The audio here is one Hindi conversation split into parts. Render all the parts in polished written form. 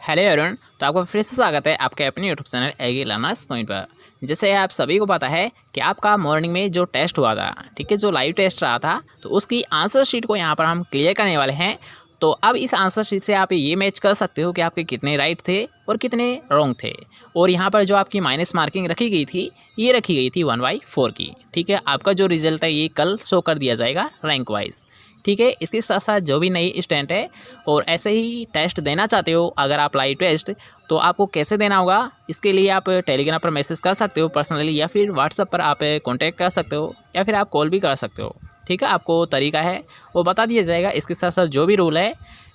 हेलो एवरीवन, तो आपका फिर से स्वागत है आपके अपने YouTube channel Agri Learners Point पर। जैसे आप सभी को पता है कि आपका मॉर्निंग में जो टेस्ट हुआ था, ठीक है, जो लाइव टेस्ट रहा था, तो उसकी आंसर शीट को यहाँ पर हम क्लियर करने वाले हैं। तो अब इस आंसर शीट से आप ये मैच कर सकते हो कि आपके कितने राइट थे और कितने रॉन्ग थे। और यहाँ पर जो आपकी माइनस मार्किंग रखी गई थी, ये रखी गई थी 1/4 की। ठीक है, आपका जो रिजल्ट है ये कल शो कर दिया जाएगा रैंक वाइज। ठीक है, इसके साथ साथ जो भी नई स्टूडेंट है और ऐसे ही टेस्ट देना चाहते हो, अगर आप लाइव टेस्ट, तो आपको कैसे देना होगा, इसके लिए आप टेलीग्राम पर मैसेज कर सकते हो पर्सनली, या फिर व्हाट्सएप पर आप कांटेक्ट कर सकते हो, या फिर आप कॉल भी कर सकते हो। ठीक है, आपको तरीका है वो बता दिया जाएगा। इसके साथ साथ जो भी रूल है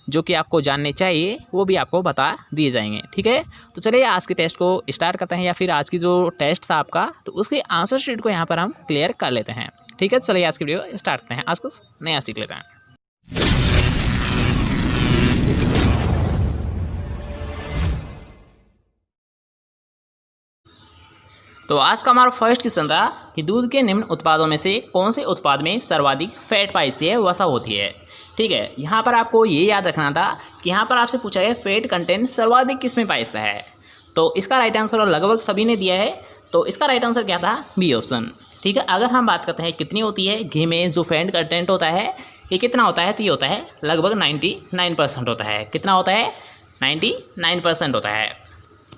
जो कि आपको जानने चाहिए वो भी आपको बता दिए जाएंगे। ठीक है, तो चलिए आज के टेस्ट को स्टार्ट करते हैं, या फिर आज की जो टेस्ट था आपका, तो उसकी आंसर शीट को यहाँ पर हम क्लियर कर लेते हैं। ठीक है, चलिए आज की वीडियो स्टार्ट करते हैं। आज कुछ नया सीख लेते हैं। तो आज का हमारा फर्स्ट क्वेश्चन था कि दूध के निम्न उत्पादों में से कौन से उत्पाद में सर्वाधिक फैट पाई है, वसा होती है। ठीक है, यहाँ पर आपको ये याद रखना था कि यहाँ पर आपसे पूछा है फैट कंटेंट सर्वाधिक किस में पाया है। तो इसका राइट आंसर लगभग सभी ने दिया है, तो इसका राइट आंसर क्या था, बी ऑप्शन। ठीक है, अगर हम बात करते हैं कितनी होती है घी में जो फैट कंटेंट होता है, ये कितना होता है, तो ये होता है लगभग 99% होता है। कितना होता है, 99% होता है।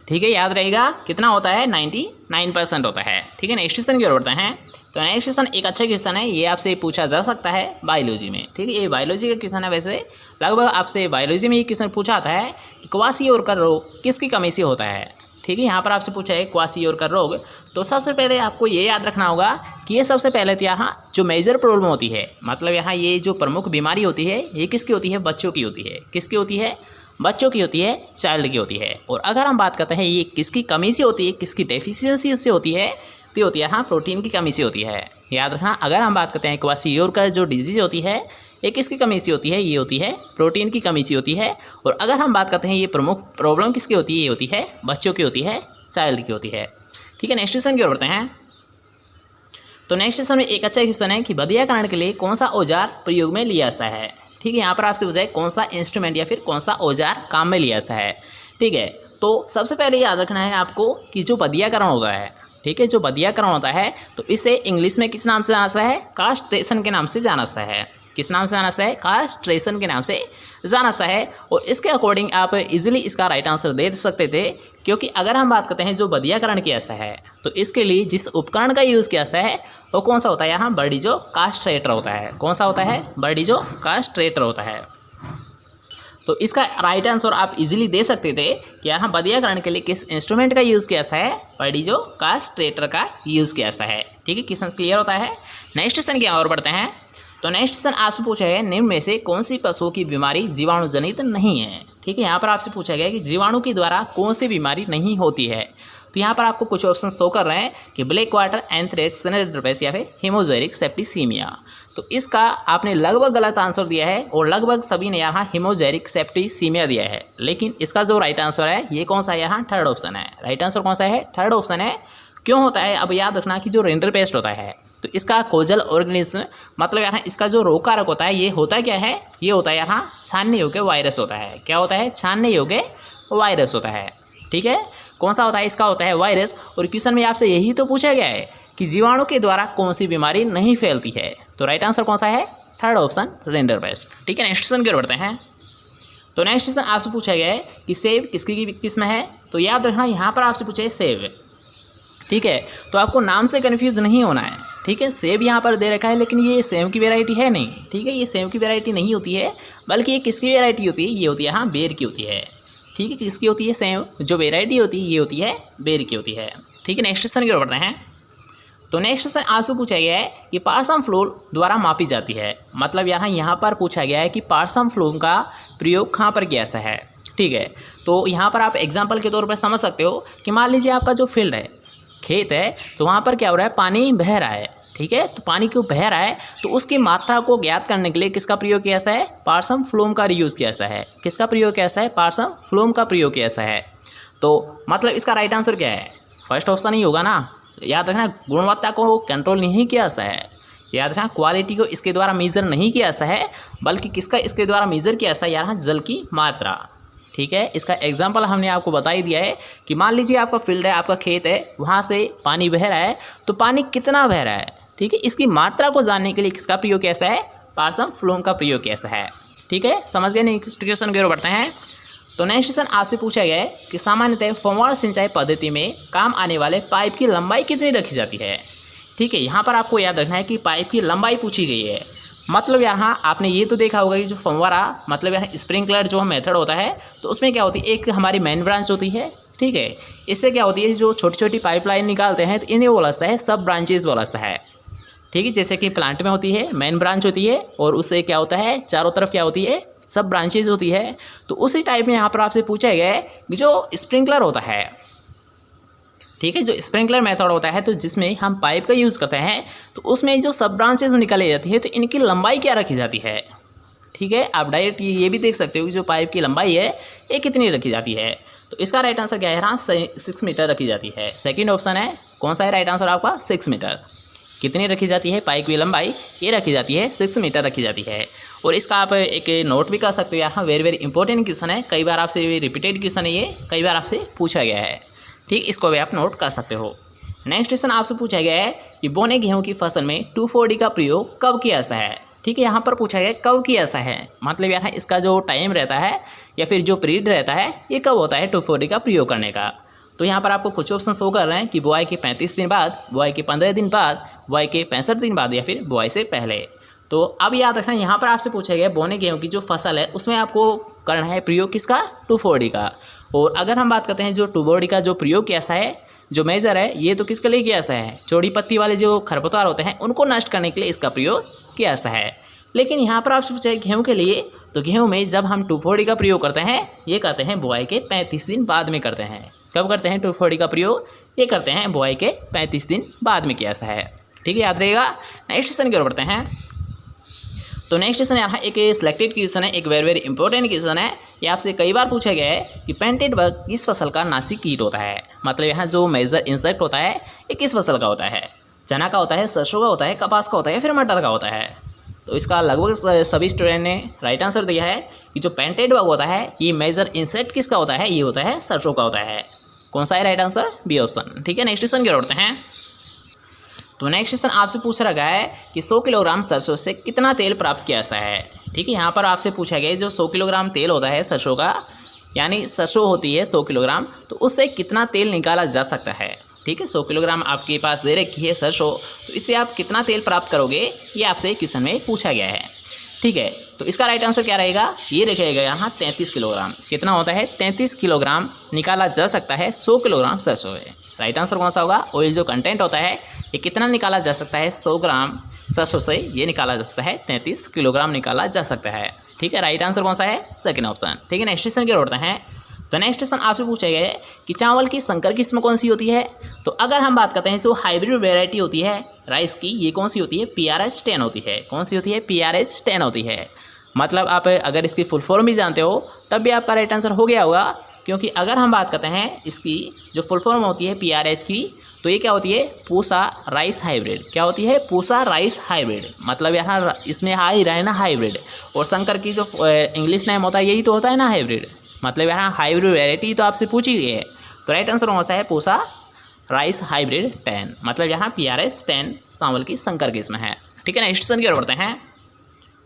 ठीक है, याद रहेगा कितना होता है, 99% होता है। ठीक है, नेक्स्ट क्वेश्चन की ओर बढ़ते हैं। तो नेक्स्ट क्वेश्चन एक अच्छा क्वेश्चन है, ये आपसे पूछा जा सकता है बायोलॉजी में। ठीक है, ये बायोलॉजी का क्वेश्चन है। वैसे लगभग आपसे बायोलॉजी में ये क्वेश्चन पूछा आता है कि क्वासियोरकर रोग किसकी कमी से होता है। ठीक है, यहाँ पर आपसे पूछा है क्वासियोरकर रोग, तो सबसे पहले आपको ये याद रखना होगा कि ये सबसे पहले तो यहाँ जो मेजर प्रॉब्लम होती है, मतलब यहाँ ये जो प्रमुख बीमारी होती है, ये किसकी होती है, बच्चों की होती है। किसकी होती है, बच्चों की होती है, चाइल्ड की होती है। और अगर हम बात करते हैं ये किसकी कमी से होती है, किसकी डेफिशिएंसी से होती है, तो होती है हाँ प्रोटीन की कमी से होती है। याद रखना, अगर हम बात करते हैं क्वासियोरकर जो डिजीज होती है, ये किसकी कमी से होती है, ये होती है प्रोटीन की कमी से होती है। और अगर हम बात करते हैं ये प्रमुख प्रॉब्लम किसकी होती है, ये होती है बच्चों की होती है, चाइल्ड की होती है। ठीक है, नेक्स्ट क्वेश्चन की ओर बढ़ते हैं। तो नेक्स्ट क्वेश्चन में एक अच्छा क्वेश्चन है कि बधियाकरण के लिए कौन सा औजार प्रयोग में लिया जाता है। ठीक है, यहाँ पर आपसे पूछा है कौन सा इंस्ट्रूमेंट या फिर कौन सा औजार काम में लिया जाता है। ठीक है, तो सबसे पहले याद रखना है आपको कि जो बधियाकरण होता है, ठीक है, जो बधियाकरण होता है, तो इसे इंग्लिश में किस नाम से जाना जाता है, कास्ट्रेशन के नाम से जाना जाता है। किस नाम से जाना जाता है, कास्ट्रेशन के नाम से जाना जाता है। और इसके अकॉर्डिंग आप इजीली इसका राइट आंसर दे सकते थे, क्योंकि अगर हम बात करते हैं जो बधियाकरण किया जाता है, तो इसके लिए जिस उपकरण का यूज़ किया जाता है वो कौन सा होता है, यहाँ बर्डिजो कास्ट्रेटर होता है। कौन सा होता है, बर्डिजो कास्ट्रेटर होता है। तो इसका राइट आंसर आप इजीली दे सकते थे कि यहाँ बधियाकरण के लिए किस इंस्ट्रूमेंट का यूज़ किया जाता है, बर्डिजो कास्ट्रेटर का यूज़ किया जाता है। ठीक है, क्वेश्चन क्लियर होता है। नेक्स्ट क्वेश्चन की ओर बढ़ते हैं। तो नेक्स्ट क्वेश्चन आपसे पूछा है निम्न में से कौन सी पशुओं की बीमारी जीवाणु जनित नहीं है। ठीक है, यहाँ पर आपसे पूछा गया कि जीवाणु के द्वारा कौन सी बीमारी नहीं होती है। तो यहाँ पर आपको कुछ ऑप्शन शो कर रहे हैं कि ब्लैक वाटर, एंथ्रेक्स, रिंडरपेस्ट या फिर हेमोजेरिक सेप्टिसीमिया। तो इसका आपने लगभग गलत आंसर दिया है, और लगभग सभी ने यहाँ हेमोजेरिक सेप्टिसीमिया दिया है। लेकिन इसका जो राइट आंसर है ये कौन सा है, यहाँ थर्ड ऑप्शन है। राइट आंसर कौन सा है, थर्ड ऑप्शन है। क्यों होता है, अब याद रखना कि जो रिंडरपेस्ट होता है, तो इसका कोजल ऑर्गेनिज्म, मतलब यहाँ इसका जो रोग कारक होता है, ये होता क्या है, ये होता है यहाँ छानने योग्य वायरस होता है। क्या होता है, छानने योग्य वायरस होता है। ठीक है, कौन सा होता है, इसका होता है वायरस। और क्वेश्चन में आपसे यही तो पूछा गया है कि जीवाणु के द्वारा कौन सी बीमारी नहीं फैलती है, तो राइट आंसर कौन सा है, थर्ड ऑप्शन रिंडरपेस्ट। ठीक है, नेक्स्ट क्वेश्चन की ओर बढ़ते हैं। तो नेक्स्ट क्वेश्चन आपसे पूछा गया है कि सेब किसकी किस्म है। तो याद रखना यहाँ पर आपसे पूछा है सेब। ठीक है, तो आपको नाम से कन्फ्यूज़ नहीं होना है। ठीक है, सेब यहाँ पर दे रखा है, लेकिन ये सेब की वैरायटी है नहीं। ठीक है, ये सेब की वैरायटी नहीं होती है, बल्कि ये किसकी वैरायटी होती है, ये होती है यहाँ बेर की होती है। ठीक है, किसकी होती है, सेब जो वैरायटी होती है ये होती है बेर की होती है। ठीक है, नेक्स्ट क्वेश्चन की ओर बढ़ते हैं। तो नेक्स्ट क्वेश्चन आपसे पूछा गया है कि पार्सम फ्लोर द्वारा मापी जाती है। मतलब यहाँ पर पूछा गया है कि पार्सम फ्लोर का प्रयोग कहाँ पर किया जाता है। ठीक है, तो यहाँ पर आप एग्जाम्पल के तौर पर समझ सकते हो कि मान लीजिए आपका जो फील्ड है, खेत है, तो वहाँ पर क्या हो रहा है, पानी बह रहा है। ठीक है, तो पानी क्यों बह रहा है, तो उसकी मात्रा को ज्ञात करने के लिए किसका प्रयोग किया जाता है, पार्सम फ्लोम का यूज़ किया जाता है। किसका प्रयोग किया जाता है, पार्सम फ्लोम का प्रयोग किया जाता है। तो मतलब इसका राइट आंसर क्या है, फर्स्ट ऑप्शन ही होगा ना। याद रखना, गुणवत्ता को कंट्रोल नहीं किया जाता है। याद रखना, क्वालिटी को इसके द्वारा मेजर नहीं किया जाता है, बल्कि किसका इसके द्वारा मेजर किया जाता है, यहाँ जल की मात्रा। ठीक है, इसका एग्जाम्पल हमने आपको बता ही दिया है कि मान लीजिए आपका फील्ड है, आपका खेत है, वहाँ से पानी बह रहा है, तो पानी कितना बह रहा है, ठीक है, इसकी मात्रा को जानने के लिए किसका प्रयोग कैसा है, पार्सन फ्लोम का प्रयोग कैसा है। ठीक है, समझ गए। नेक्स्ट क्वेश्चन की ओर बढ़ते हैं। तो नेक्स्ट क्वेश्चन आपसे पूछा गया है कि सामान्यतः फव्वारा सिंचाई पद्धति में काम आने वाले पाइप की लंबाई कितनी रखी जाती है। ठीक है, यहाँ पर आपको याद रखना है कि पाइप की लंबाई पूछी गई है। मतलब यहाँ आपने ये तो देखा होगा कि जो फव्वारा मतलब यहाँ स्प्रिंकलर जो मेथड होता है, तो उसमें क्या होती है, एक हमारी मेन ब्रांच होती है। ठीक है, इससे क्या होती है, जो छोटी छोटी पाइपलाइन निकालते हैं तो इन्हें बोलता है सब ब्रांचेज बोलता है। ठीक है, जैसे कि प्लांट में होती है मेन ब्रांच होती है और उससे क्या होता है, चारों तरफ क्या होती है, सब ब्रांचेज होती है। तो उसी टाइप में यहाँ पर आपसे पूछा गया है कि जो स्प्रिंकलर होता है, ठीक है, जो स्प्रिंकलर मेथड होता है, तो जिसमें हम पाइप का यूज़ करते हैं, तो उसमें जो सब ब्रांचेज निकाली जाती है, तो इनकी लंबाई क्या रखी जाती है। ठीक है, आप डायरेक्ट ये भी देख सकते हो कि जो पाइप की लंबाई है ये कितनी रखी जाती है। तो इसका राइट आंसर क्या है, यहाँ 6 मीटर रखी जाती है। सेकेंड ऑप्शन है, कौन सा है राइट आंसर आपका, 6 मीटर। कितनी रखी जाती है पाइप की लंबाई, ये रखी जाती है 6 मीटर रखी जाती है। और इसका आप एक नोट भी कर सकते हो, यहाँ वेरी इंपॉर्टेंट क्वेश्चन है, कई बार आपसे रिपीटेड क्वेश्चन है, ये कई बार आपसे पूछा गया है। ठीक, इसको भी आप नोट कर सकते हो। नेक्स्ट क्वेश्चन आपसे पूछा गया है कि बोने गेहूं की फसल में 2,4-D का प्रयोग कब किया जाता है। ठीक है, यहाँ पर पूछा गया कब किया जाता है, मतलब यहाँ इसका जो टाइम रहता है या फिर जो पीरियड रहता है, ये कब होता है 2,4-D का प्रयोग करने का। तो यहाँ पर आपको कुछ ऑप्शन शो कर रहे हैं कि बुआई के 35 दिन बाद, बुआई के 15 दिन बाद, बुआई के 65 दिन बाद या फिर बुआई से पहले। तो अब याद रखना, यहाँ पर आपसे पूछा गया बोने गेहूं की जो फसल है उसमें आपको करना है प्रयोग किसका, 2,4-D का। और अगर हम बात करते हैं जो 2,4-D का जो प्रयोग कैसा है, जो मेजर है, ये तो किसके लिए किया जाता है, चौड़ी पत्ती वाले जो खरपतवार होते हैं उनको नष्ट करने के लिए इसका प्रयोग किया जाता है। लेकिन यहाँ पर आपसे पूछा है गेहूँ के लिए, तो गेहूँ में जब हम 2,4-D का प्रयोग करते हैं, ये करते हैं बुआई के 35 दिन बाद में करते हैं। कब करते हैं 2,4-D का प्रयोग, ये करते हैं बुआई के 35 दिन बाद में किया जाता है। ठीक है, याद रहेगा। नेक्स्ट क्वेश्चन की ओर बढ़ते हैं। तो नेक्स्ट क्वेश्चन यहाँ एक सिलेक्टेड क्वेश्चन है, एक वेरी इंपॉर्टेंट क्वेश्चन है। ये आपसे कई बार पूछा गया है कि पेंटेड बग किस फसल का नासी कीट होता है। मतलब यहाँ जो मेजर इंसेक्ट होता है ये किस फसल का होता है, चना का होता है, सरसों का होता है, कपास का होता है, फिर मटर का होता है। तो इसका लगभग सभी स्टूडेंट ने राइट आंसर दिया है कि जो पेंटेड बग होता है ये मेजर इंसेक्ट किसका होता है, ये होता है सरसों का होता है। कौन सा है राइट आंसर, बी ऑप्शन। ठीक है, नेक्स्ट क्वेश्चन की ओर बढ़ते हैं। तो नेक्स्ट क्वेश्चन आपसे पूछ रखा है कि 100 किलोग्राम सरसों से कितना तेल प्राप्त किया जाता है। ठीक है, यहाँ पर आपसे पूछा गया जो 100 किलोग्राम तेल होता है सरसों का, यानी सरसों होती है 100 किलोग्राम, तो उससे कितना तेल निकाला जा सकता है। ठीक है, 100 किलोग्राम आपके पास दे रखी है सरसों, तो इससे आप कितना तेल प्राप्त करोगे, ये आपसे क्वेश्चन में पूछा गया है। ठीक है, तो इसका राइट आंसर क्या रहेगा, ये रहेगा यहाँ 33 किलोग्राम। कितना होता है, 33 किलोग्राम निकाला जा सकता है 100 किलोग्राम सरसों है। राइट आंसर कौन सा होगा, ऑयल जो कंटेंट होता है ये कितना निकाला जा सकता है 100 ग्राम सरसों से, ये निकाला जा सकता है 33 किलोग्राम निकाला जा सकता है। ठीक है, राइट आंसर कौन सा है, सेकंड ऑप्शन। ठीक है, नेक्स्ट क्वेश्चन की ओर बढ़ते हैं। तो नेक्स्ट क्वेश्चन आपसे पूछा गया है कि चावल की संकर किस्म कौन सी होती है। तो अगर हम बात करते हैं जो हाइब्रिड वेराइटी होती है राइस की, ये कौन सी होती है, PRH 10 होती है। कौन सी होती है, PRH 10 होती है। मतलब आप अगर इसकी फुल फॉर्म भी जानते हो तब भी आपका राइट आंसर हो गया होगा, क्योंकि अगर हम बात करते हैं इसकी जो फुल फॉर्म होती है PRH की, तो ये क्या होती है, पूसा राइस हाइब्रिड। क्या होती है, पूसा राइस हाइब्रिड। मतलब यहाँ इसमें हाई रहे ना हाइब्रिड, और संकर की जो इंग्लिश नेम होता है यही तो होता है ना हाइब्रिड। मतलब यहाँ हाइब्रिड वेराइटी तो आपसे पूछी गई है, तो राइट आंसर कौन सा है, पूसा राइस हाइब्रिड 10। मतलब यहाँ PRH 10 चावल की संकर किस्म है। ठीक है, नेक्स्ट क्वेश्चन की ओर बढ़ते हैं।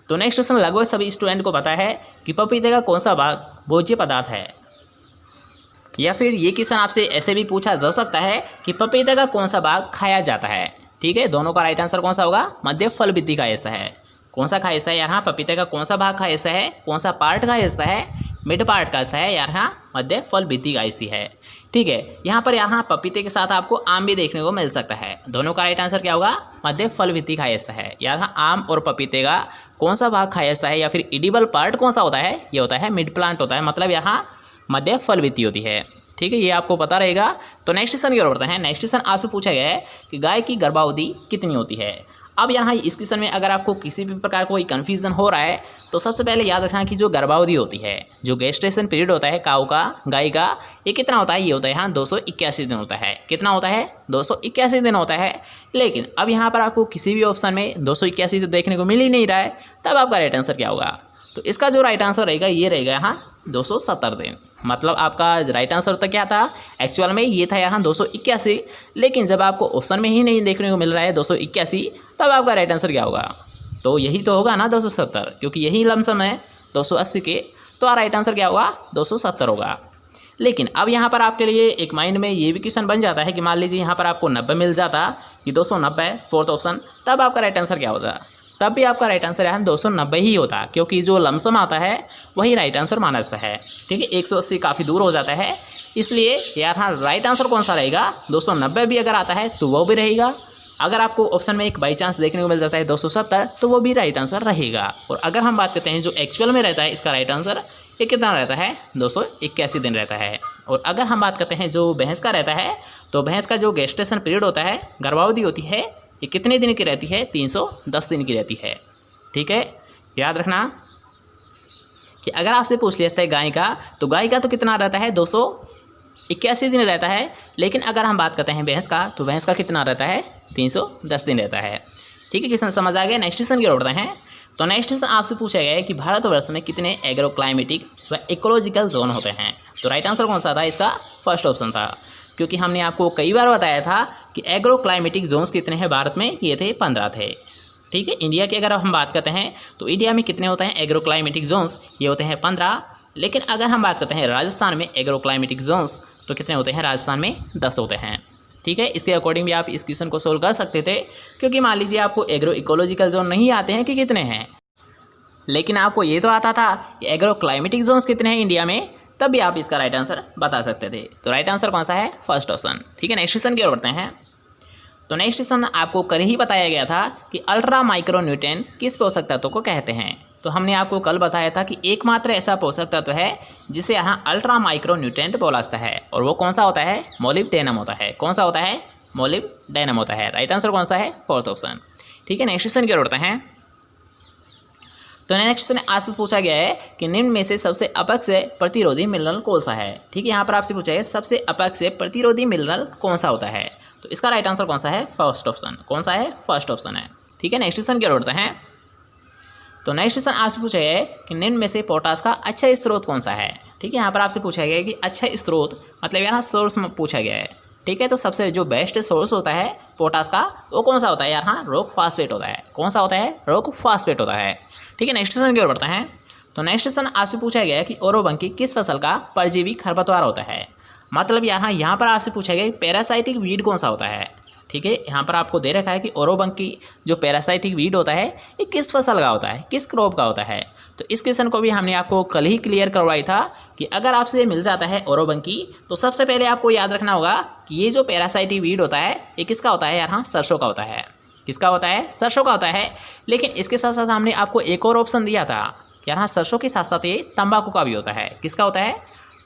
तो नेक्स्ट क्वेश्चन लगभग सभी स्टूडेंट को पता है कि पपीते का कौन सा भाग भोज्य पदार्थ है। या फिर ये क्वेश्चन आपसे ऐसे भी पूछा जा सकता है कि पपीते का कौन सा भाग खाया जाता है। ठीक है, दोनों का राइट आंसर कौन सा होगा, मध्य फल भित्ति का हिस्सा है। कौन सा खाया जाता है, यहाँ पपीते का कौन सा भाग खाया जाता है, कौन सा पार्ट खाया जाता है, मिड पार्ट का हिस्सा है, यहाँ मध्य फल भित्ति का हिस्सा है। ठीक है, यहाँ पर यहाँ पपीते के साथ आपको आम भी देखने को मिल सकता है। दोनों का राइट आंसर क्या होगा, मध्य फल भित्ति का हिस्सा है। यहाँ आम और पपीते का कौन सा भाग खाया जाता है या फिर एडिबल पार्ट कौन सा होता है, ये होता है मिड प्लांट होता है। मतलब यहाँ मध्य फल भित्ति होती है। ठीक है, ये आपको पता रहेगा। तो नेक्स्ट क्वेश्चन की ओर बढ़ते हैं। नेक्स्ट क्वेश्चन आपसे पूछा गया है कि गाय की गर्भावधि कितनी होती है। अब यहाँ इस क्वेश्चन में अगर आपको किसी भी प्रकार कोई कन्फ्यूजन हो रहा है, तो सबसे पहले याद रखना कि जो गर्भावधि होती है, जो गेस्टेशन पीरियड होता है काऊ का, गाय का, ये कितना होता है, ये होता है यहाँ 281 दिन होता है। कितना होता है, 281 दिन होता है। लेकिन अब यहाँ पर आपको किसी भी ऑप्शन में 281 तो देखने को मिल ही नहीं रहा है, तब आपका राइट आंसर क्या होगा, तो इसका जो राइट आंसर रहेगा ये रहेगा यहाँ 270 दिन। मतलब आपका राइट आंसर तो क्या था, एक्चुअल में ये था यहाँ 281, लेकिन जब आपको ऑप्शन में ही नहीं देखने को मिल रहा है 281, तब आपका राइट आंसर क्या होगा, तो यही तो होगा ना 270, क्योंकि यही लमसम है 280 के, तो राइट आंसर क्या होगा 270 होगा। लेकिन अब यहाँ पर आपके लिए एक माइंड में ये भी क्वेश्चन बन जाता है कि मान लीजिए यहाँ पर आपको 90 मिल जाता कि 290 फोर्थ ऑप्शन, तब आपका राइट आंसर क्या होता, तब भी आपका राइट आंसर यहाँ 290 ही होता, क्योंकि जो लमसम आता है वही राइट आंसर माना जाता है। ठीक है, 180 काफ़ी दूर हो जाता है, इसलिए यार हाँ राइट आंसर कौन सा रहेगा, 290 भी अगर आता है तो वो भी रहेगा। अगर आपको ऑप्शन में एक बाई चांस देखने को मिल जाता है 270, तो वो भी राइट आंसर रहेगा। और अगर हम बात करते हैं जो एक्चुअल में रहता है इसका राइट आंसर, ये कितना रहता है 281 दिन रहता है। और अगर हम बात करते हैं जो भैंस का रहता है, तो भैंस का जो गेस्टेशन पीरियड होता है, गर्भावधि होती है, ये कितने दिन की रहती है, 310 दिन की रहती है। ठीक है, याद रखना कि अगर आपसे पूछ लिया जाता है गाय का, तो गाय का तो कितना रहता है 281 दिन रहता है, लेकिन अगर हम बात करते हैं भैंस का, तो भैंस का कितना रहता है 310 दिन रहता है। ठीक है, क्वेश्चन समझ आ गया। नेक्स्ट क्वेश्चन की ओर बढ़ते हैं। तो नेक्स्ट क्वेश्चन आपसे पूछा गया है कि भारतवर्ष में कितने एग्रो क्लाइमेटिक व इकोलॉजिकल जोन होते हैं। तो राइट आंसर कौन सा था इसका, फर्स्ट ऑप्शन था, क्योंकि हमने आपको कई बार बताया था कि एग्रो क्लाइमेटिक जोन्स कितने हैं भारत में, ये थे 15 थे। ठीक है, इंडिया की अगर हम बात करते हैं तो इंडिया में कितने होते हैं एग्रो क्लाइमेटिक जोन्स, ये होते हैं 15। लेकिन अगर हम बात करते हैं राजस्थान में एग्रो क्लाइमेटिक जोन्स, तो कितने होते हैं, राजस्थान में 10 होते हैं। ठीक है, इसके अकॉर्डिंग भी आप इस क्वेश्चन को सोल्व कर सकते थे, क्योंकि मान लीजिए आपको एग्रो इकोलॉजिकल जोन नहीं आते हैं कि कितने हैं, लेकिन आपको ये तो आता था कि एग्रो क्लाइमेटिक जोन्स कितने हैं इंडिया में, तब भी आप इसका राइट आंसर बता सकते थे। तो राइट आंसर कौन सा है, फर्स्ट ऑप्शन। ठीक है, नेक्स्ट क्वेश्चन की ओर बढ़ते हैं। तो नेक्स्ट क्वेश्चन आपको कल ही बताया गया था कि अल्ट्रा माइक्रो न्यूट्रिएंट किस पोषक तत्व को कहते हैं। तो हमने आपको कल बताया था कि एकमात्र ऐसा पोषक तत्व है जिसे यहाँ अल्ट्रा माइक्रो न्यूट्रिएंट बोला जाता है, और वो कौन सा होता है, मोलिब्डेनम होता है। कौन सा होता है, मोलिब्डेनम होता है। राइट आंसर कौन सा है, फोर्थ ऑप्शन। ठीक है, नेक्स्ट क्वेश्चन की ओर बढ़ते हैं। तो नेक्स्ट क्वेश्चन आपसे पूछा गया है कि निम्न में से सबसे अपक्ष प्रतिरोधी मिनरल कौन सा है। ठीक है, यहाँ पर आपसे पूछा है सबसे अपक्ष प्रतिरोधी मिनरल कौन सा होता है, तो इसका राइट आंसर कौन सा है, फर्स्ट ऑप्शन। कौन सा है, फर्स्ट ऑप्शन है। ठीक है, नेक्स्ट क्वेश्चन की ओर बढ़ते हैं। तो नेक्स्ट क्वेश्चन आपसे पूछा है कि निम्न में से पोटास का अच्छा स्रोत कौन सा है। ठीक है, यहाँ पर आपसे पूछा गया है कि अच्छा स्रोत मतलब यहाँ सोर्स में पूछा गया है। ठीक है, तो सबसे जो बेस्ट सोर्स होता है पोटास का, वो कौन सा होता है यार, हाँ रॉक फॉस्फेट होता है। कौन सा होता है, रॉक फॉस्फेट होता है। ठीक है, नेक्स्ट क्वेश्चन की ओर बढ़ते हैं। तो नेक्स्ट क्वेश्चन आपसे पूछा गया है कि ओरोबंकी किस फसल का परजीवी खरपतवार होता है। मतलब यहाँ पर आपसे पूछा गया कि पैरासाइटिक वीड कौन सा होता है। ठीक है, यहाँ पर आपको दे रखा है कि ओरोबंकी जो पैरासाइटिक वीड होता है ये किस फसल का होता है, किस क्रॉप का होता है। तो इस क्वेश्चन को भी हमने आपको कल ही क्लियर करवाई था कि अगर आपसे मिल जाता है ओरोबंकी, तो सबसे पहले आपको याद रखना होगा कि ये जो पैरासाइटिक वीड होता है ये किसका होता है, यहाँ सरसों का होता है। किसका होता है, सरसों का होता है। लेकिन इसके साथ साथ हमने आपको एक और ऑप्शन दिया था, यहाँ सरसों के साथ साथ ये तंबाकू का भी होता है। किसका होता है,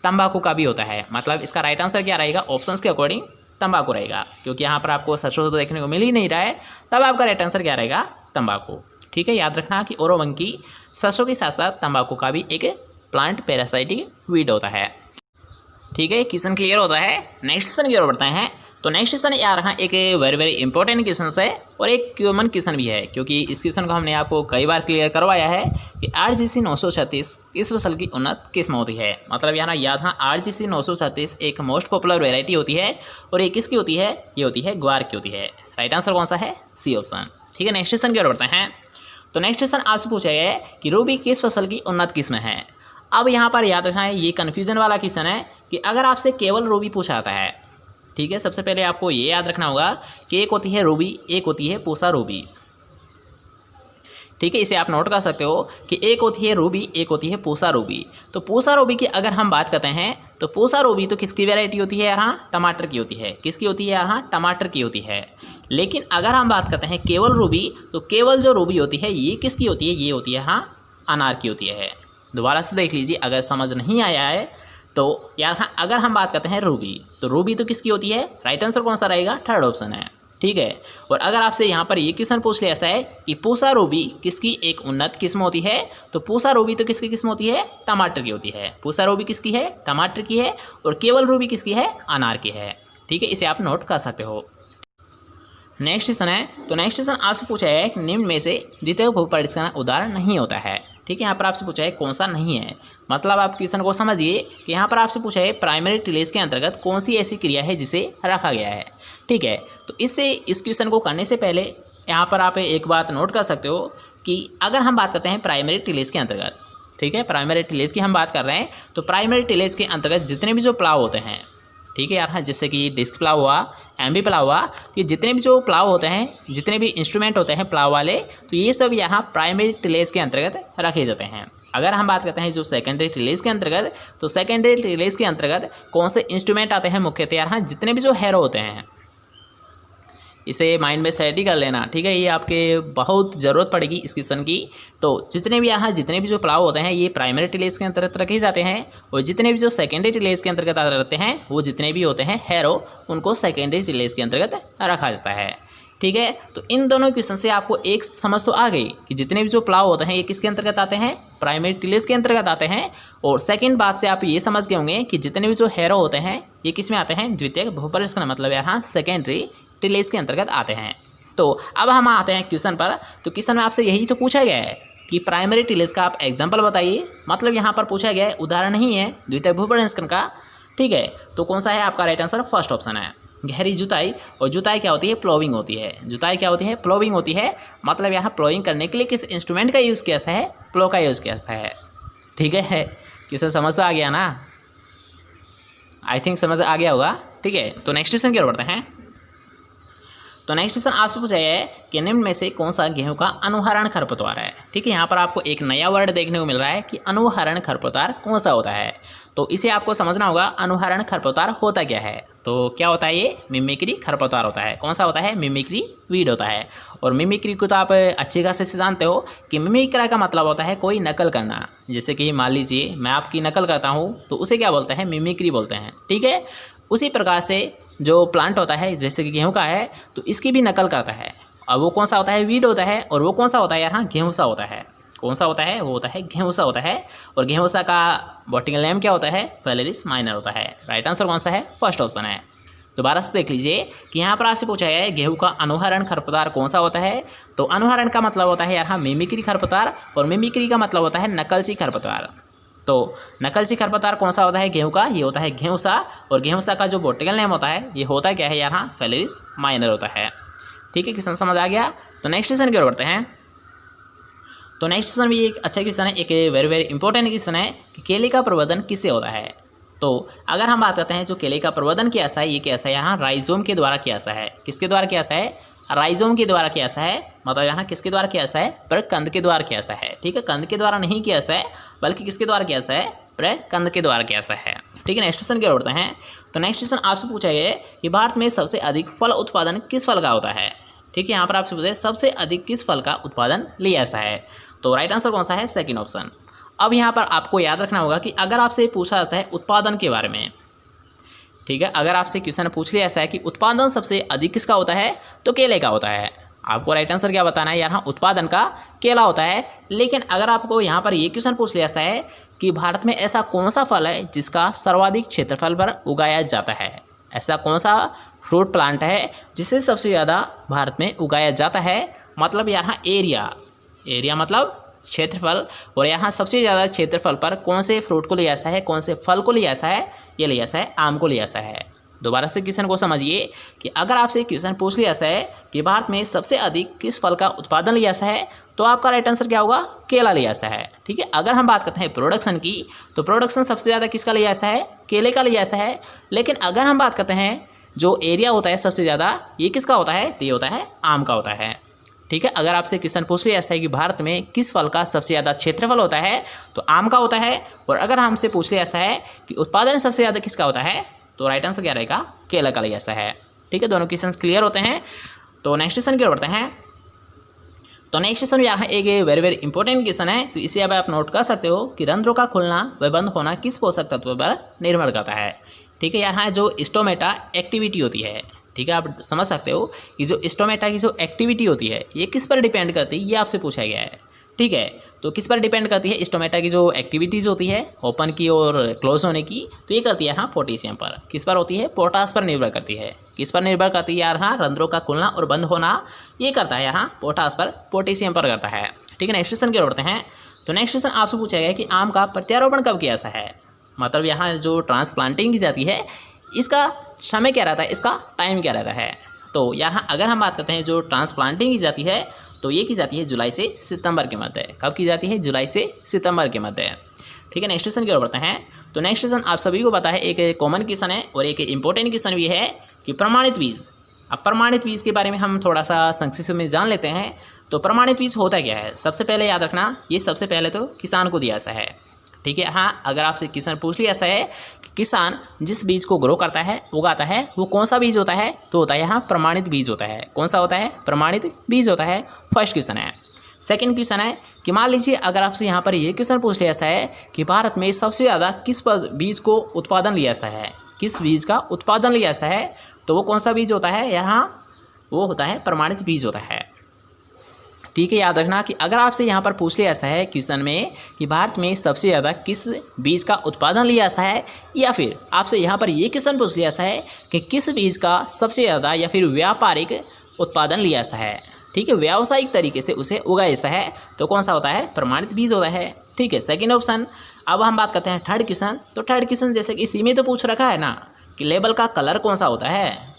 तंबाकू का भी होता है। मतलब इसका राइट आंसर क्या रहेगा, ऑप्शंस के अकॉर्डिंग तंबाकू रहेगा, क्योंकि यहाँ पर आपको सरसों तो देखने को मिल ही नहीं रहा है, तब आपका राइट आंसर क्या रहेगा, तंबाकू। ठीक है, याद रखना कि ओरोबंकी सरसों के साथ साथ तंबाकू का भी एक प्लांट पैरासाइटिक वीड होता है। ठीक है, क्वेश्चन क्लियर होता है। नेक्स्ट क्वेश्चन की ओर बढ़ते हैं। तो नेक्स्ट क्वेश्चन यार हाँ एक वेरी इंपॉर्टेंट क्वेश्चन है और एक कॉमन क्वेश्चन भी है, क्योंकि इस क्वेश्चन को हमने आपको कई बार क्लियर करवाया है कि RGC 936 इस फसल की उन्नत किस्म होती है। मतलब यहाँ याद हाँ RGC 936 एक मोस्ट पॉपुलर वेराइटी होती है, और ये किसकी होती है, ये होती है ग्वार की होती है। राइट आंसर कौन सा है, सी ऑप्शन। ठीक है, नेक्स्ट क्वेश्चन की ओर बढ़ते हैं। तो नेक्स्ट क्वेश्चन आपसे पूछा गया है कि रूबी किस फसल की उन्नत किस्म है। अब यहाँ पर याद रखना है, ये कन्फ्यूजन वाला क्वेश्चन है कि अगर आपसे केवल रूबी पूछा जाता है, ठीक है, सबसे पहले आपको ये याद रखना होगा कि एक होती है रूबी, एक होती है पूसा रूबी। ठीक है, इसे आप नोट कर सकते हो कि एक होती है रूबी, एक होती है पूसा रूबी। तो पूसा रूबी की अगर हम बात करते हैं तो पूसा रूबी तो किसकी वैरायटी होती है, यहाँ टमाटर की होती है। किसकी होती है, यहाँ टमाटर की होती है। लेकिन अगर हम बात करते हैं केवल रूबी, तो केवल जो रूबी होती है ये किसकी होती है, ये होती है यहाँ अनार की होती है। दोबारा से देख लीजिए, अगर समझ नहीं आया है तो यहाँ अगर हम बात करते हैं रूबी, तो रूबी तो किसकी होती है, राइट आंसर कौन सा रहेगा, थर्ड ऑप्शन है। ठीक है, और अगर आपसे यहाँ पर ये क्वेश्चन पूछ लिया जाता है कि पूसा रूबी किसकी एक उन्नत किस्म होती है, तो पूसा रूबी तो किसकी किस्म होती है, टमाटर की होती है। पूसा रूबी किसकी है, टमाटर की है, और केवल रूबी किसकी है, अनार की है। ठीक है, इसे आप नोट कर सकते हो। नेक्स्ट क्वेश्चन है, तो नेक्स्ट क्वेश्चन आपसे पूछा है कि निम्न में से द्वितीयक बहुपद का उदाहरण नहीं होता है। ठीक है, यहाँ पर आपसे पूछा है कौन सा नहीं है। मतलब आप क्वेश्चन को समझिए कि यहाँ पर आपसे पूछा है प्राइमरी टिलेज के अंतर्गत कौन सी ऐसी क्रिया है जिसे रखा गया है। ठीक है, तो इस क्वेश्चन को करने से पहले यहाँ पर आप एक बात नोट कर सकते हो कि अगर हम बात करते हैं प्राइमरी टिलेज के अंतर्गत, ठीक है, प्राइमरी टिलेज की हम बात कर रहे हैं, तो प्राइमरी टिलेज के अंतर्गत जितने भी जो प्लाव होते हैं, ठीक है यार, जैसे कि डिस्क प्लाव हुआ, एमबी प्लाव हुआ, ये जितने भी जो प्लाव होते हैं, जितने भी इंस्ट्रूमेंट होते हैं प्लाव वाले, तो ये सब यहाँ प्राइमरी टिलेज के अंतर्गत रखे जाते हैं। अगर हम बात करते हैं जो सेकेंडरी टिलेज के अंतर्गत, तो सेकेंडरी टिलेज के अंतर्गत कौन से इंस्ट्रूमेंट आते हैं मुख्यतः यहाँ जितने भी जो हैरो होते हैं, इसे माइंड में सेट ही कर लेना। ठीक है, ये आपके बहुत ज़रूरत पड़ेगी इस क्वेश्चन की। तो जितने भी जो प्लाव होते हैं ये प्राइमरी टिलेज के अंतर्गत रखे जाते हैं, और जितने भी जो सेकेंडरी टिलेज के अंतर्गत रहते हैं वो जितने भी होते हैं हैरो, उनको सेकेंडरी टिलेज के अंतर्गत रखा जाता है। ठीक है, तो इन दोनों क्वेश्चन से आपको एक समझ तो आ गई कि जितने भी जो प्लाव होते हैं ये किसके अंतर्गत आते हैं, प्राइमरी टिलेज के अंतर्गत आते हैं। और सेकंड बात से आप ये समझ गए होंगे कि जितने भी जो हैरो होते हैं ये किस में आते हैं, द्वितीयक बहुपद का मतलब यहाँ सेकेंडरी टिलेज के अंतर्गत आते हैं। तो अब हम आते हैं क्वेश्चन पर। तो क्वेश्चन में आपसे यही तो पूछा गया है कि प्राइमरी टिलेज का आप एग्जाम्पल बताइए। मतलब यहाँ पर पूछा गया है, उदाहरण नहीं है द्वितीयक बहुपद का। ठीक है, तो कौन सा है आपका राइट आंसर, फर्स्ट ऑप्शन है गहरी जुताई। और जुताई क्या होती है, प्लोविंग होती है। जुताई क्या होती है, प्लोविंग होती है। मतलब यहाँ प्लोविंग करने के लिए किस इंस्ट्रूमेंट का यूज़ किया जाता है, प्लो का यूज़ किया जाता है। ठीक है, किसे समझ आ गया ना, आई थिंक समझ आ गया होगा। ठीक है, तो नेक्स्ट क्वेश्चन की ओर बढ़ते हैं। तो नेक्स्ट क्वेश्चन आपसे पूछा है कि निम्न में से कौन सा गेहूं का अनुहरण खरपतवार है। ठीक है, यहाँ पर आपको एक नया वर्ड देखने को मिल रहा है कि अनुहरण खरपतवार कौन सा होता है। तो इसे आपको समझना होगा अनुहरण खरपतवार होता क्या है। तो क्या होता है, ये मिमिक्री खरपतवार होता है। कौन सा होता है, मिमिक्री वीड होता है। और मिमिक्री को तो आप अच्छी खासे से जानते हो कि मिमिक्रा का मतलब होता है कोई नकल करना। जैसे कि मान लीजिए मैं आपकी नकल करता हूँ तो उसे क्या बोलते हैं, मिमिक्री बोलते हैं। ठीक है, उसी प्रकार से जो प्लांट होता है जैसे कि गेहूं का है तो इसकी भी नकल करता है। और वो कौन सा होता है, वीड होता है। और वो कौन सा होता है, यहाँ गेहूंसा होता है। कौन सा होता है, वो होता है गेहूंसा होता है। और गेहूंसा का बॉटनिकल नेम क्या होता है, फेलेरिस माइनर होता है। राइट आंसर कौन सा है, फर्स्ट ऑप्शन है। दोबारा से देख लीजिए कि यहाँ पर आपसे पूछा है गेहूं का अनुहरण खरपतवार कौन सा होता है। तो अनुहरण का मतलब होता है यहाँ मिमिक्री खरपतवार, और मिमिक्री का मतलब होता है नकलची खरपतवार। तो नकलची खरपतवार कौन सा होता है गेहूं का, ये होता है गेहूंसा। और गेहूंसा का जो बॉटनिकल नेम होता है ये होता क्या है, यहाँ फेलेरिस माइनर होता है। ठीक है, क्वेश्चन समझ आ गया। तो नेक्स्ट क्वेश्चन की ओर बढ़ते हैं। तो नेक्स्ट क्वेश्चन भी एक अच्छा क्वेश्चन है, एक वेरी इंपॉर्टेंट क्वेश्चन है कि केले का प्रवर्धन किससे होता है। तो अगर हम बात करते हैं जो केले का प्रवर्धन किया जाता है, ये कैसा है, यहाँ राइजोम के द्वारा किया जाता है। किसके द्वारा किया जाता है, राइजोम के द्वारा किया जाता है। मतलब यहाँ किसके द्वारा किया जाता है, प्रकंद के द्वारा किया जाता है। ठीक है, कंद के द्वारा नहीं किया जाता है बल्कि किसके द्वारा किया जाता है, प्रकंद के द्वारा किया जाता है। ठीक है, नेक्स्ट क्वेश्चन की ओर बढ़ते हैं। तो नेक्स्ट क्वेश्चन आपसे पूछा गया है कि भारत में सबसे अधिक फल उत्पादन किस फल का होता है। ठीक है, यहाँ पर आपसे पूछा है सबसे अधिक किस फल का उत्पादन लिया जाता है। तो राइट आंसर कौन सा है, सेकंड ऑप्शन। अब यहाँ पर आपको याद रखना होगा कि अगर आपसे पूछा जाता है उत्पादन के बारे में, ठीक है, अगर आपसे क्वेश्चन पूछ लिया जाता है कि उत्पादन सबसे अधिक किसका होता है, तो केले का होता है। आपको राइट आंसर क्या बताना है, यहाँ उत्पादन का केला होता है। लेकिन अगर आपको यहाँ पर ये क्वेश्चन पूछ लिया जाता है कि भारत में ऐसा कौन सा फल है जिसका सर्वाधिक क्षेत्रफल पर उगाया जाता है, ऐसा कौन सा फ्रूट प्लांट है जिसे सबसे ज़्यादा भारत में उगाया जाता है। मतलब यहाँ एरिया मतलब क्षेत्रफल, और यहाँ सबसे ज़्यादा क्षेत्रफल पर कौन से फ्रूट को लिया जाता है, कौन से फल को लिया जाता है, ये लिया जाता है आम को लिया जाता है। दोबारा से क्वेश्चन को समझिए कि अगर आपसे क्वेश्चन पूछ लिया जाता है कि भारत में सबसे अधिक किस फल का उत्पादन लिया जाता है, तो आपका राइट आंसर क्या होगा, केला लिया जाता है। ठीक है, अगर हम बात करते हैं प्रोडक्शन की, तो प्रोडक्शन सबसे ज़्यादा किसका लिया जाता है, केले का लिया जाता है। लेकिन अगर हम बात करते हैं जो एरिया होता है सबसे ज़्यादा, ये किसका होता है, तो ये होता है आम का होता है। ठीक है, अगर आपसे क्वेश्चन पूछ लिया जाता है कि भारत में किस फल का सबसे ज़्यादा क्षेत्रफल होता है, तो आम का होता है। और अगर हमसे पूछ लिया जाता है कि उत्पादन सबसे ज़्यादा किसका होता है, तो राइट आंसर क्या रहेगा, केला का लिया जाता है। ठीक है, दोनों क्वेश्चन क्लियर होते हैं। तो नेक्स्ट क्वेश्चन की ओर बढ़ते हैं। तो नेक्स्ट क्वेश्चन यहाँ एक वेरी इंपॉर्टेंट क्वेश्चन है, तो इसे अब आप नोट कर सकते हो कि रंध्रों का खुलना व बंद होना किस पोषक तत्व पर निर्भर करता है। ठीक है, यहाँ जो स्टोमेटा एक्टिविटी होती है, ठीक है, आप समझ सकते हो कि जो स्टोमेटा की जो एक्टिविटी होती है ये किस पर डिपेंड करती है, ये आपसे पूछा गया है। ठीक है, तो तो किस पर डिपेंड करती है स्टोमेटा की जो एक्टिविटीज़ होती है ओपन की और क्लोज होने की, तो ये करती है यहाँ पोटेशियम पर। किस पर होती है? पोटास पर निर्भर करती है। किस पर निर्भर करती है यार? हाँ, रंध्रों का खुलना और बंद होना ये करता है यहाँ पोटास पर, पोटेशियम पर करता है। ठीक है, नेक्स्ट क्वेश्चन की ओर बढ़ते हैं। तो नेक्स्ट क्वेश्चन आपसे पूछा गया कि आम का प्रत्यारोपण कब किया जाता है, मतलब यहाँ जो ट्रांसप्लांटिंग की जाती है इसका समय क्या रहता है, इसका टाइम क्या रहता है। तो यहाँ अगर हम बात करते हैं जो ट्रांसप्लांटिंग की जाती है तो ये की जाती है जुलाई से सितंबर के मध्य। कब की जाती है? जुलाई से सितंबर के मध्य। ठीक है, नेक्स्ट क्वेश्चन की ओर बढ़ते हैं। तो नेक्स्ट क्वेश्चन आप सभी को पता है, एक कॉमन क्वेश्चन है और एक इंपॉर्टेंट क्वेश्चन भी है कि प्रमाणित बीज। अब प्रमाणित बीज के बारे में हम थोड़ा सा संक्षिप्त में जान लेते हैं। तो प्रमाणित बीज होता क्या है? सबसे पहले याद रखना, ये सबसे पहले तो किसान को दिया जाता है। ठीक है, हाँ, अगर आपसे क्वेश्चन पूछ लिया जाता है कि किसान जिस बीज को ग्रो करता है, उगाता है, वो कौन सा बीज होता है, तो होता है यहाँ प्रमाणित बीज होता है। कौन सा होता है? प्रमाणित बीज होता है। फर्स्ट क्वेश्चन है। सेकंड क्वेश्चन है कि मान लीजिए अगर आपसे यहाँ पर ये क्वेश्चन पूछ लिया जाता है कि भारत में सबसे ज़्यादा किस बीज को उत्पादन लिया जाता है, किस बीज का उत्पादन लिया जाता है, तो वो कौन सा बीज होता है? यहाँ वो होता है प्रमाणित बीज होता है। ठीक है, याद रखना कि अगर आपसे यहाँ पर पूछ लिया जाता है क्वेश्चन में कि भारत में सबसे ज़्यादा किस बीज का उत्पादन लिया जाता है, या फिर आपसे यहाँ पर ये क्वेश्चन पूछ लिया जाता है कि किस बीज का सबसे ज़्यादा या फिर व्यापारिक उत्पादन लिया जाता है, ठीक है, व्यावसायिक तरीके से उसे उगाया जाता है, तो कौन सा होता है? प्रमाणित बीज होता है। ठीक है, सेकेंड ऑप्शन। अब हम बात करते हैं थर्ड क्वेश्चन। तो थर्ड क्वेश्चन जैसे कि इसी में तो पूछ रखा है ना कि लेबल का कलर कौन सा होता है,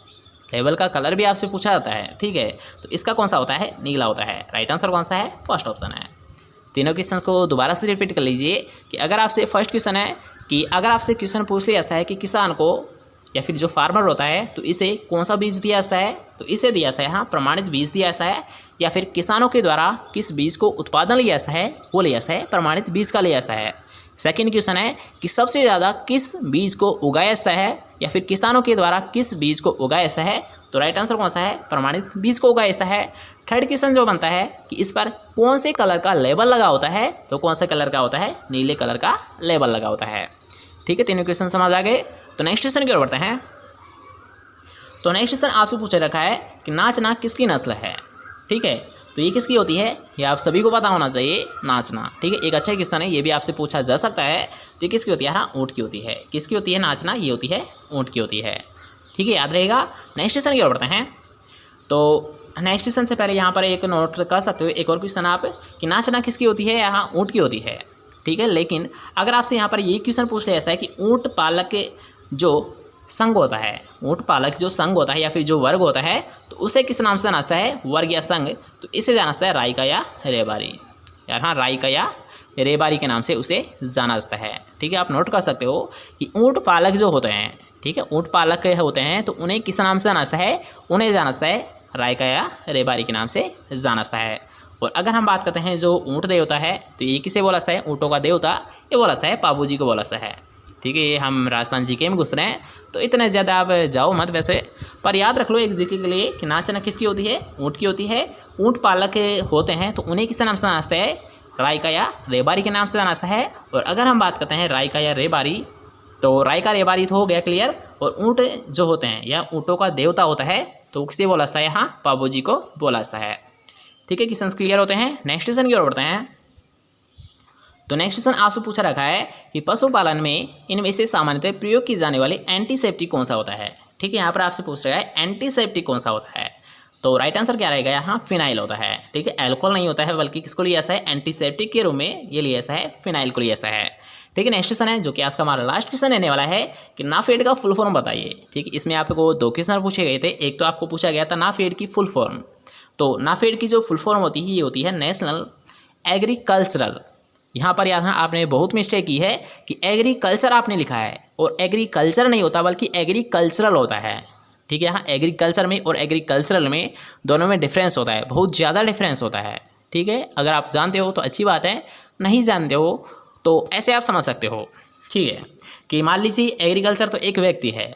लेबल का कलर भी आपसे पूछा जाता है। ठीक है, तो इसका कौन सा होता है? नीला होता है। राइट आंसर कौन सा है? फर्स्ट ऑप्शन है। तीनों क्वेश्चन को दोबारा से रिपीट कर लीजिए कि अगर आपसे फर्स्ट क्वेश्चन है कि अगर आपसे क्वेश्चन पूछ लिया जाता है कि किसान को या फिर जो फार्मर होता है तो इसे कौन सा बीज दिया जाता है, तो इसे दिया जाता है यहाँ प्रमाणित बीज दिया जाता है, या फिर किसानों के द्वारा किस बीज को उत्पादन लिया जाता है वो लिया जाता है प्रमाणित बीज का लिया जाता है। सेकंड क्वेश्चन है कि सबसे ज़्यादा किस बीज को उगाया जाता है, या फिर किसानों के द्वारा किस बीज को उगाया जाता है, तो राइट आंसर कौन सा है? प्रमाणित बीज को उगाया जाता है। थर्ड क्वेश्चन जो बनता है कि इस पर कौन से कलर का लेबल लगा होता है, तो कौन से कलर का होता है? नीले कलर का लेबल लगा होता है। ठीक है, तीनों क्वेश्चन समझ आ गए। तो नेक्स्ट क्वेश्चन की ओर बढ़ते हैं। तो नेक्स्ट क्वेश्चन आपसे पूछा रखा है कि नाचना किसकी नस्ल है। ठीक है, तो ये किसकी होती है? ये आप सभी को पता होना चाहिए, नाचना। ठीक है, एक अच्छा क्वेश्चन है, ये भी आपसे पूछा जा सकता है। तो ये किसकी होती है? हाँ, ऊँट की होती है। किसकी होती है नाचना? ये होती है ऊँट की होती है। ठीक है, याद रहेगा। नेक्स्ट क्वेश्चन की ओर बढ़ते हैं। तो नेक्स्ट क्वेश्चन से पहले यहाँ पर एक नोट कर सकते हो, एक और क्वेश्चन आप कि नाचना किसकी होती है? यहाँ ऊँट की होती है। ठीक है, लेकिन अगर आपसे यहाँ पर ये क्वेश्चन पूछ लिया जाता है कि ऊँट पालक के जो संघ होता है, ऊँट पालक जो संघ होता है या फिर जो वर्ग होता है, तो उसे किस नाम से जाना जाता है? वर्ग या संघ, तो इसे जाना जाता है राइका या रेबारी। यार हाँ, राइका या रेबारी के नाम से उसे जाना जाता है। ठीक है, आप नोट कर सकते हो कि ऊँट पालक जो होते हैं, ठीक है, ऊँट पालक होते हैं, तो उन्हें किस नाम से जाना जाता है? उन्हें जाना जाता है राइका या रेबारी के नाम से जाना जाता है। और अगर हम बात करते हैं जो ऊँट देवता है, तो ये किसे बोला जाता है? ऊँटों का देवता ये बोला जाता है पाबू जी को बोला जाता है। ठीक है, ये हम राजस्थान जीके में घुस रहे हैं तो इतने ज़्यादा आप जाओ मत वैसे, पर याद रख लो एक जीके के लिए कि नाचना किसकी होती है? ऊँट की होती है। ऊँट पालक होते हैं तो उन्हें किस नाम से जाना जाता है? राइका या रेबारी के नाम से जाना जाता है। और अगर हम बात करते हैं राइका या रेबारी, तो राइका रेबारी तो हो गया क्लियर। और ऊँट जो होते हैं या ऊँटों का देवता होता है तो किसे बोला जाता है? यहाँ पाबू जी को बोला जाता है। ठीक है, क्वेश्चन क्लियर होते हैं। नेक्स्ट क्वेश्चन की ओर बढ़ते हैं। तो नेक्स्ट क्वेश्चन आपसे पूछा रखा है कि पशुपालन में इनमें से सामान्यतः प्रयोग की जाने वाली एंटीसेप्टिक कौन सा होता है। ठीक है, यहाँ पर आपसे पूछ रहा है एंटीसेप्टिक कौन सा होता है, तो राइट आंसर क्या रहेगा? यहाँ फिनाइल होता है। ठीक है, एल्कोहल नहीं होता है, बल्कि किसको लिया जाता है? एंटीसेप्टिक के रूप में ये लिया जाता है, फिनाइल को लिया जाता है। ठीक है, नेक्स्ट क्वेश्चन है जो कि आज का हमारा लास्ट क्वेश्चन रहने वाला है कि नाफेड का फुल फॉर्म बताइए। ठीक है, इसमें आपको दो क्वेश्चन पूछे गए थे। एक तो आपको पूछा गया था नाफेड की फुल फॉर्म, तो नाफेड की जो फुल फॉर्म होती है ये होती है नेशनल एग्रीकल्चरल। यहाँ पर यार आपने बहुत मिस्टेक की है कि एग्रीकल्चर आपने लिखा है, और एग्रीकल्चर नहीं होता बल्कि एग्रीकल्चरल होता है। ठीक है, यहाँ एग्रीकल्चर में और एग्रीकल्चरल में दोनों में डिफरेंस होता है, बहुत ज़्यादा डिफरेंस होता है। ठीक है, अगर आप जानते हो तो अच्छी बात है, नहीं जानते हो तो ऐसे आप समझ सकते हो। ठीक है, कि मान लीजिए एग्रीकल्चर तो एक व्यक्ति है।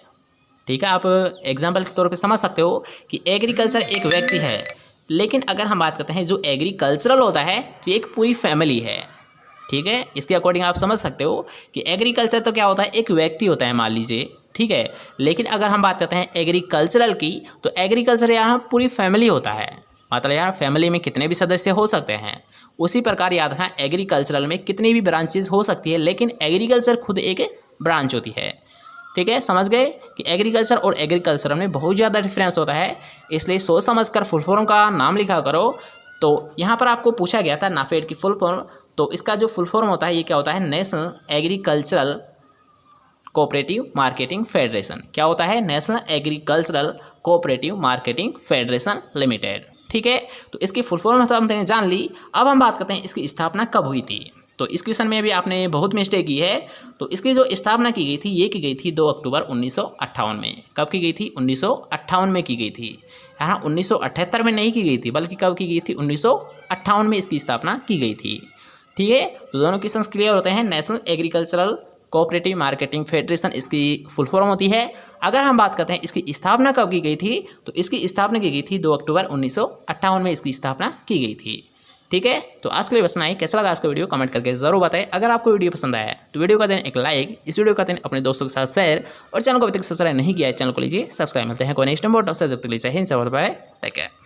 ठीक है, आप एग्जाम्पल के तौर पे समझ सकते हो कि एग्रीकल्चर एक व्यक्ति है, लेकिन अगर हम बात करते हैं जो एग्रीकल्चरल होता है तो एक पूरी फैमिली है। ठीक है, इसके अकॉर्डिंग आप समझ सकते हो कि एग्रीकल्चर तो क्या होता है? एक व्यक्ति होता है मान लीजिए। ठीक है, लेकिन अगर हम बात करते हैं एग्रीकल्चरल की, तो एग्रीकल्चर यहाँ पूरी फैमिली होता है। मतलब यार फैमिली में कितने भी सदस्य हो सकते हैं। उसी प्रकार याद रखना एग्रीकल्चरल में कितनी भी ब्रांचेज हो सकती है, लेकिन एग्रीकल्चर खुद एक ब्रांच होती है। ठीक है, समझ गए कि एग्रीकल्चर और एग्रीकल्चर में बहुत ज़्यादा डिफरेंस होता है, इसलिए सोच समझ कर फुल फॉर्म का नाम लिखा करो। तो यहाँ पर आपको पूछा गया था नाफेड की फुल फॉर्म, तो इसका जो फुल फॉर्म होता है ये क्या होता है, national agricultural cooperative marketing federation. क्या होता है, national agricultural cooperative marketing federation limited. ठीक है, तो इसकी फुल फॉर्म मतलब हमने जान ली। अब हम बात करते हैं इसकी स्थापना कब हुई थी। तो इस क्वेश्चन में भी आपने बहुत मिस्टेक की है। तो इसकी जो स्थापना की गई थी ये की गई थी 2 अक्टूबर 1958 में। कब की गई थी, 1958 में की गई थी। यहाँ 1978 में नहीं की गई थी, बल्कि कब की गई थी, 1958 में इसकी स्थापना की गई थी। ठीक है, तो दोनों क्वेश्चन क्लियर होते हैं। National agricultural cooperative marketing federation इसकी फुल फॉर्म होती है। अगर हम बात करते हैं इसकी स्थापना कब की गई थी, तो इसकी स्थापना की गई थी 2 अक्टूबर 1958 में इसकी स्थापना की गई थी। ठीक है, तो आज के लिए बस इतना ही। कैसा लगा आज का वीडियो कमेंट करके जरूर बताएं। अगर आपको वीडियो पसंद आया तो वीडियो का दें एक लाइक, इस वीडियो का दें अपने दोस्तों के साथ शेयर, और चैनल को अभी तक सब्सक्राइब नहीं किया है चैनल को लीजिए सब्सक्राइब। मिलते हैं कोई नेक्स्ट नंबर टॉप से, जब तक लीजिए टेक केयर।